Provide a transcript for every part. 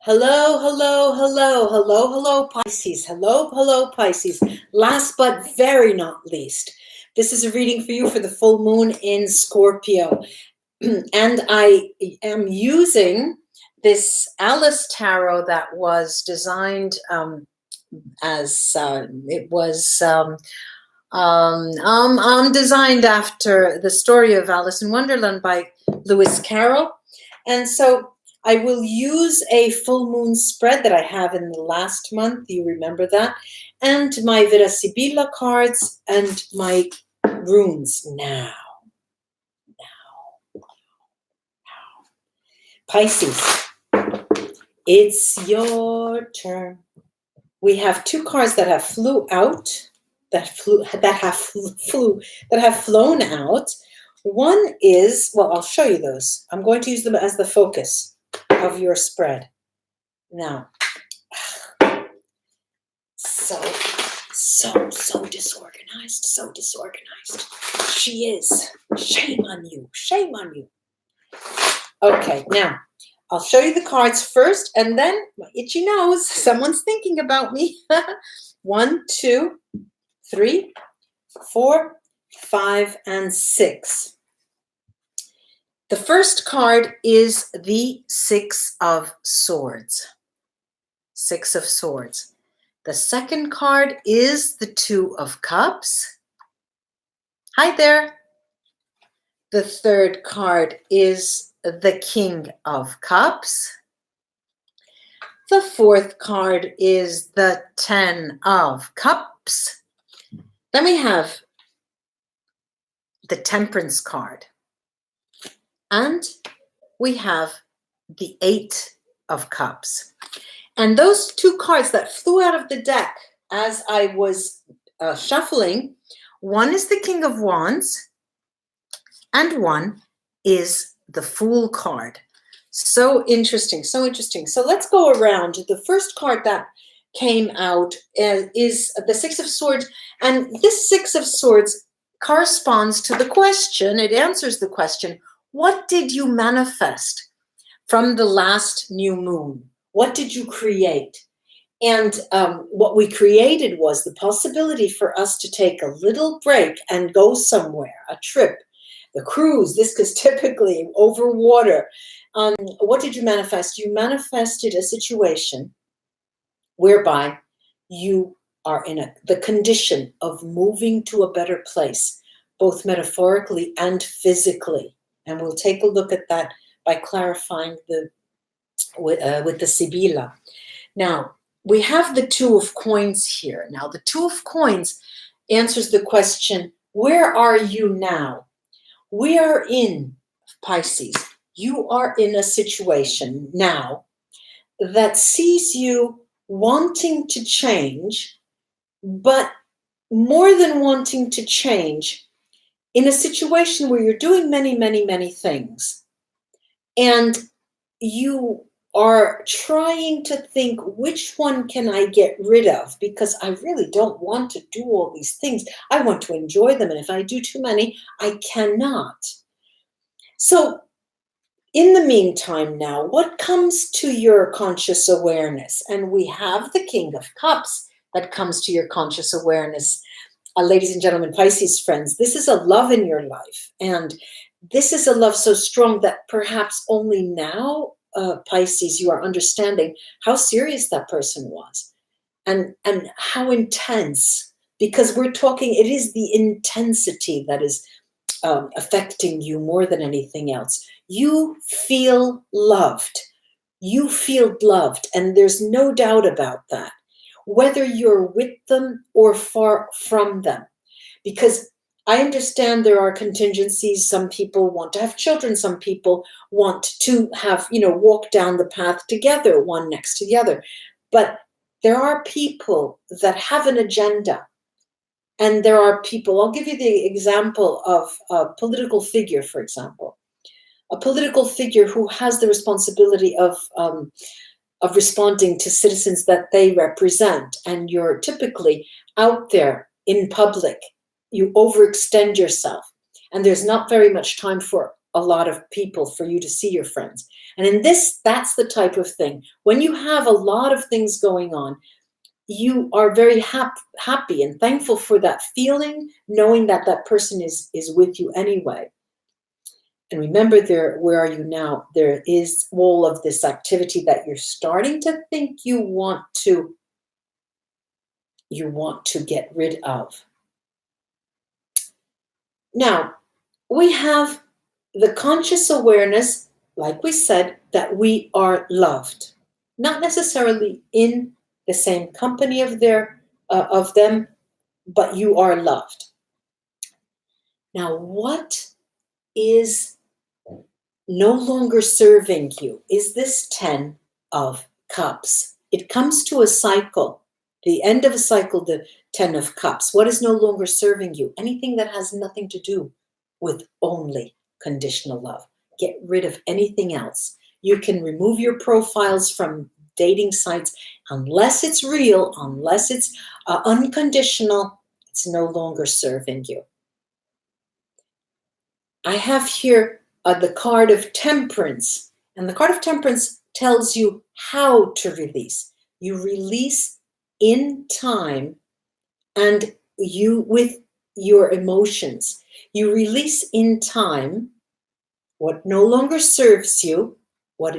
Hello, hello, hello, hello, hello, Pisces. Hello, hello, Pisces. Last but very not least, this is a reading for you for the full moon in Scorpio. And I am using this Alice Tarot that was designed designed after the story of Alice in Wonderland by Lewis Carroll. And so I will use a full moon spread that I have in the last month. You remember that? And my VERA SIBILLA cards and my runes now. Pisces, it's your turn. We have two cards that have flown out. One is, well, I'll show you those. I'm going to use them as the focus of your spread. Now, so disorganized, so disorganized. She is. Shame on you, shame on you. Okay, now, I'll show you the cards first, and then my itchy nose, someone's thinking about me. 1, 2, 3, 4, 5, and 6. The first card is the 6 of Swords. 6 of Swords. The second card is the 2 of Cups. Hi there. The third card is the King of Cups. The fourth card is the 10 of Cups. Then we have the Temperance card. And we have the 8 of Cups. And those two cards that flew out of the deck as I was shuffling, one is the King of Wands and one is the Fool card. So interesting, so interesting. So let's go around. The first card that came out is the 6 of Swords. And this 6 of Swords corresponds to the question. It answers the question, what did you manifest from the last new moon? What did you create? And what we created was the possibility for us to take a little break and go somewhere, a trip, the cruise. This is typically over water. What did you manifest? You manifested a situation whereby you are in the condition of moving to a better place, both metaphorically and physically. And we'll take a look at that by clarifying with the Sibilla. Now, we have the 2 of Coins here. Now, the 2 of Coins answers the question, where are you now? We are in, Pisces, you are in a situation now that sees you wanting to change, but more than wanting to change, in a situation where you're doing many, many, many things, and you are trying to think, which one can I get rid of? Because I really don't want to do all these things. I want to enjoy them. And if I do too many, I cannot. So in the meantime now, what comes to your conscious awareness? And we have the King of Cups that comes to your conscious awareness. Ladies and gentlemen, Pisces friends, this is a love in your life. And this is a love so strong that perhaps only now, Pisces, you are understanding how serious that person was and how intense, because we're talking, it is the intensity that is affecting you more than anything else. You feel loved. You feel loved, and there's no doubt about that, whether you're with them or far from them. Because I understand there are contingencies. Some people want to have children. Some people want to have, walk down the path together, one next to the other. But there are people that have an agenda. And there are people, I'll give you the example of a political figure, for example. A political figure who has the responsibility of responding to citizens that they represent. And you're typically out there in public. You overextend yourself, and there's not very much time for a lot of people for you to see your friends. And in this, that's the type of thing. When you have a lot of things going on, you are very happy and thankful for that feeling, knowing that that person is with you anyway. And remember, where are you now? There is all of this activity that you're starting to think you want to get rid of. Now, we have the conscious awareness, like we said, that we are loved, not necessarily in the same company of them, but you are loved. Now, what is no longer serving you is this 10 of Cups. It comes to a cycle, the end of a cycle, the 10 of Cups. What is no longer serving you? Anything that has nothing to do with only conditional love. Get rid of anything else. You can remove your profiles from dating sites unless it's real, unless it's unconditional. It's no longer serving you. I have here the card of Temperance, and the card of Temperance tells you how to release. You release in time, and you with your emotions. You release in time what no longer serves you, what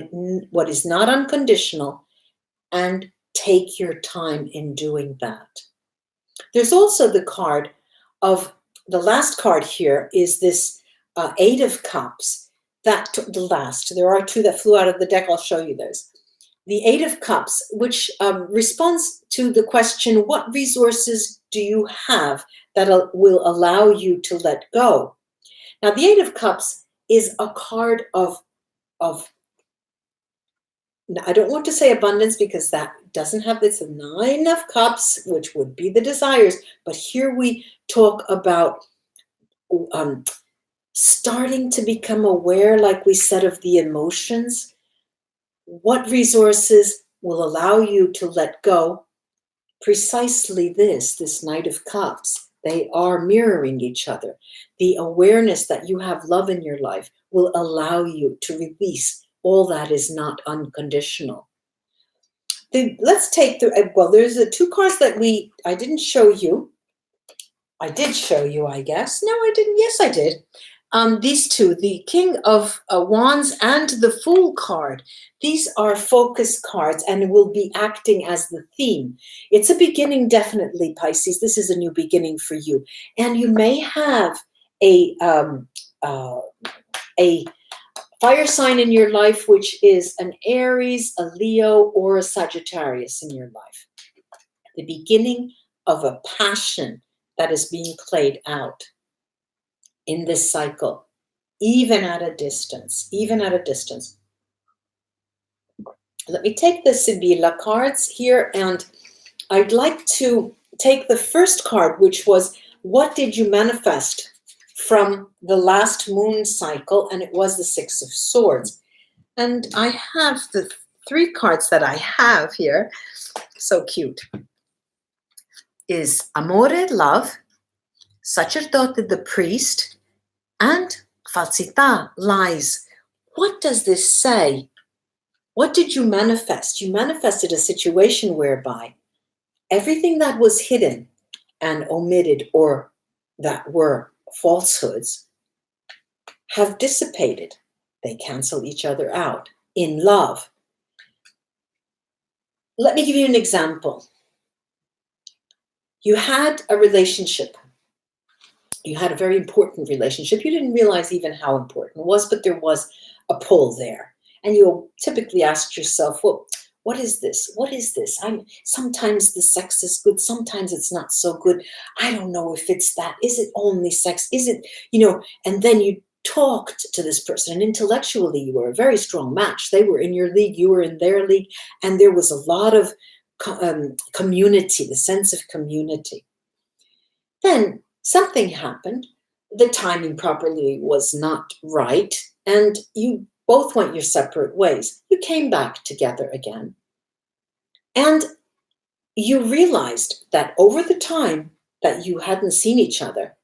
is not unconditional, and take your time in doing that. There's also the card of, the last card here is this 8 of Cups. There are 2 that flew out of the deck. I'll show you those. The 8 of Cups, which responds to the question, what resources do you have that will allow you to let go? Now, the 8 of Cups is a card of I don't want to say abundance because that doesn't have this 9 of Cups, which would be the desires. But here we talk about starting to become aware, like we said, of the emotions. What resources will allow you to let go? Precisely this Knight of Cups. They are mirroring each other. The awareness that you have love in your life will allow you to release all that is not unconditional. Let's take there's 2 cards that I didn't show you. I did show you, I guess. No, I didn't. Yes, I did. These 2, the King of Wands and the Fool card. These are focus cards and will be acting as the theme. It's a beginning, definitely, Pisces. This is a new beginning for you. And you may have a fire sign in your life, which is an Aries, a Leo, or a Sagittarius in your life. The beginning of a passion that is being played out in this cycle, even at a distance, Let me take the Sibilla cards here, and I'd like to take the first card, which was, what did you manifest from the last moon cycle? And it was the 6 of Swords. And I have the 3 cards that I have here, so cute, is Amore, love, Sacerdote, the priest, and Falsità, lies. What does this say? What did you manifest? You manifested a situation whereby everything that was hidden and omitted, or that were falsehoods, have dissipated. They cancel each other out in love. Let me give you an example. You had a relationship. You had a very important relationship. You didn't realize even how important it was, but there was a pull there. And you typically asked yourself, well, what is this? What is this? Sometimes the sex is good. Sometimes it's not so good. I don't know if it's that. Is it only sex? Is it, and then you talked to this person, and intellectually you were a very strong match. They were in your league, you were in their league, and there was a lot of community, the sense of community. Then something happened. The timing properly was not right, and you both went your separate ways. You came back together again. And you realized that over the time that you hadn't seen each other,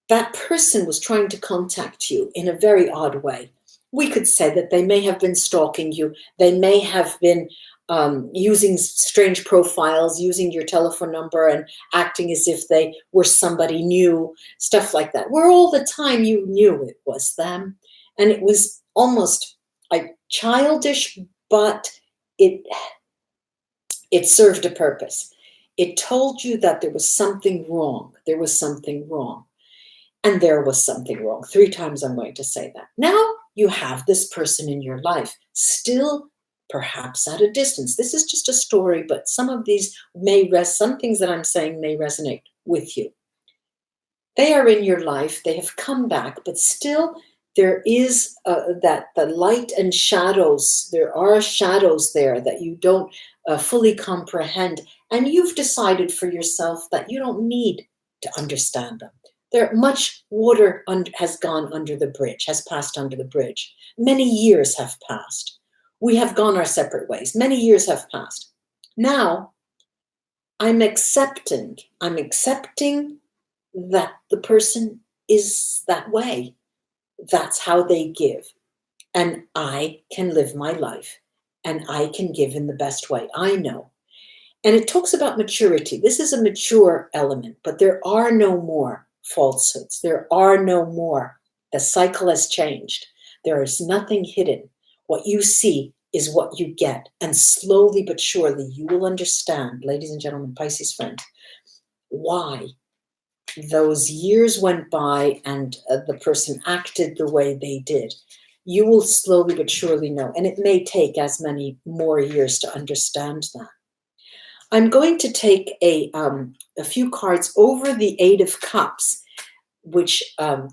that person was trying to contact you in a very odd way. We could say that they may have been stalking you. They may have been using strange profiles, using your telephone number and acting as if they were somebody new, stuff like that, where all the time you knew it was them. And it was almost like childish, but it served a purpose. It told you that there was something wrong. There was something wrong. And there was something wrong. 3 times I'm going to say that. Now you have this person in your life, still perhaps at a distance. This is just a story, but some of these some things that I'm saying may resonate with you. They are in your life. They have come back, but still there is that the light and shadows. There are shadows there that you don't fully comprehend. And you've decided for yourself that you don't need to understand them. Much water has gone under the bridge, has passed under the bridge. Many years have passed. We have gone our separate ways. Many years have passed. Now, I'm accepting that the person is that way. That's how they give. And I can live my life. And I can give in the best way I know. And it talks about maturity. This is a mature element, but there are no more falsehoods. There are no more. The cycle has changed. There is nothing hidden. What you see is what you get. And slowly but surely you will understand, ladies and gentlemen, Pisces friends, why those years went by and the person acted the way they did. You will slowly but surely know. And it may take as many more years to understand that. I'm going to take a few cards over the 8 of Cups, which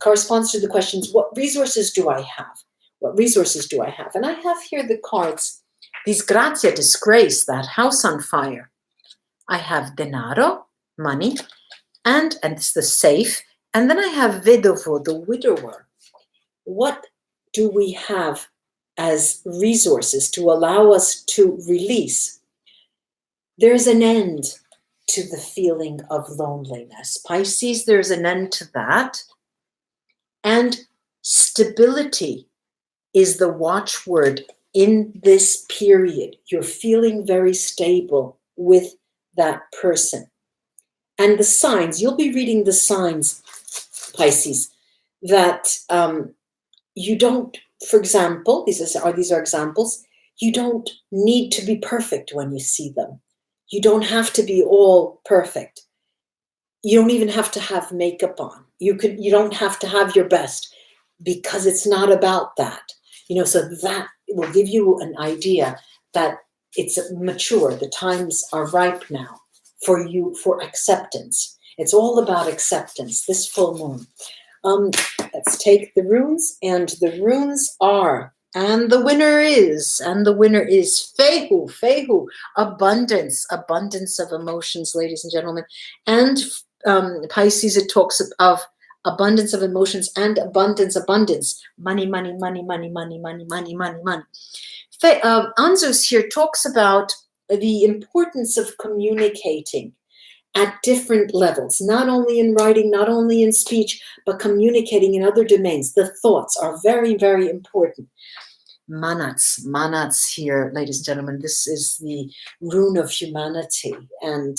corresponds to the questions, what resources do I have? What resources do I have? And I have here the cards, disgrazia, disgrace, that house on fire. I have denaro, money, and it's the safe. And then I have vedovo, the widower. What do we have as resources to allow us to release? There's an end to the feeling of loneliness. Pisces, there's an end to that. And stability is the watchword in this period. You're feeling very stable with that person. And the signs, you'll be reading the signs, Pisces, that you don't, for example, these are examples, you don't need to be perfect when you see them. You don't have to be all perfect. You don't even have to have makeup on. You don't have to have your best, because it's not about that. So that will give you an idea that it's mature. The times are ripe now for you, for acceptance. It's all about acceptance, this full moon. Let's take the runes, and the runes are, and the winner is Fehu, abundance of emotions, ladies and gentlemen. And Pisces, it talks of abundance of emotions and abundance, money. Anzus here talks about the importance of communicating at different levels, not only in writing, not only in speech, but communicating in other domains. The thoughts are very, very important. Manats here, ladies and gentlemen. This is the rune of humanity. And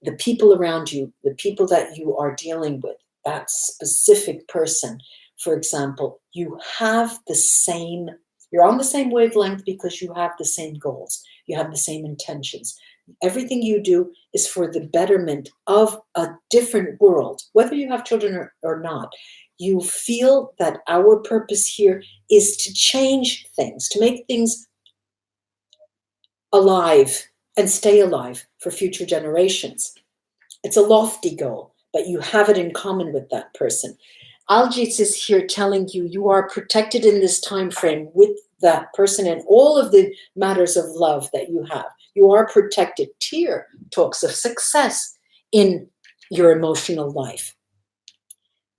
the people around you, the people that you are dealing with, that specific person, for example, you're on the same wavelength because you have the same goals. You have the same intentions. Everything you do is for the betterment of a different world, whether you have children or not. You feel that our purpose here is to change things, to make things alive and stay alive for future generations. It's a lofty goal, but you have it in common with that person. Algis is here telling you you are protected in this time frame with that person and all of the matters of love that you have. You are protected. Tyr talks of success in your emotional life.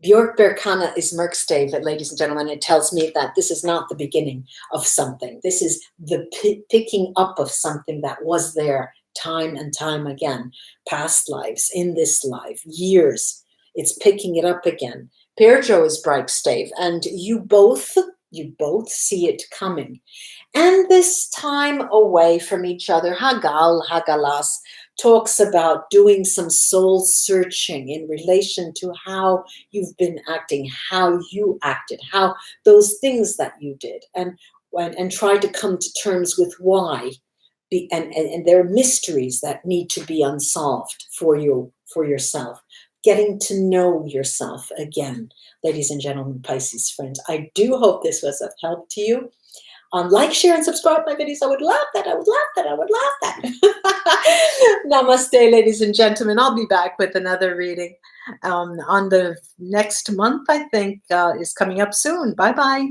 Björk Berkana is Merkstave, ladies and gentlemen. It tells me that this is not the beginning of something. This is the picking up of something that was there time and time again. Past lives, in this life, years. It's picking it up again. Perjo is Brightstave, and you both see it coming. And this time away from each other, Hagal, Hagalas, talks about doing some soul searching in relation to how you've been acting, how you acted, how those things that you did, and try to come to terms with why. And there are mysteries that need to be unsolved for you, for yourself. Getting to know yourself again, ladies and gentlemen, Pisces friends. I do hope this was of help to you. Like, share, and subscribe my videos. I would love that. I would love that. I would love that. Namaste, ladies and gentlemen. I'll be back with another reading on the next month, I think, is coming up soon. Bye-bye.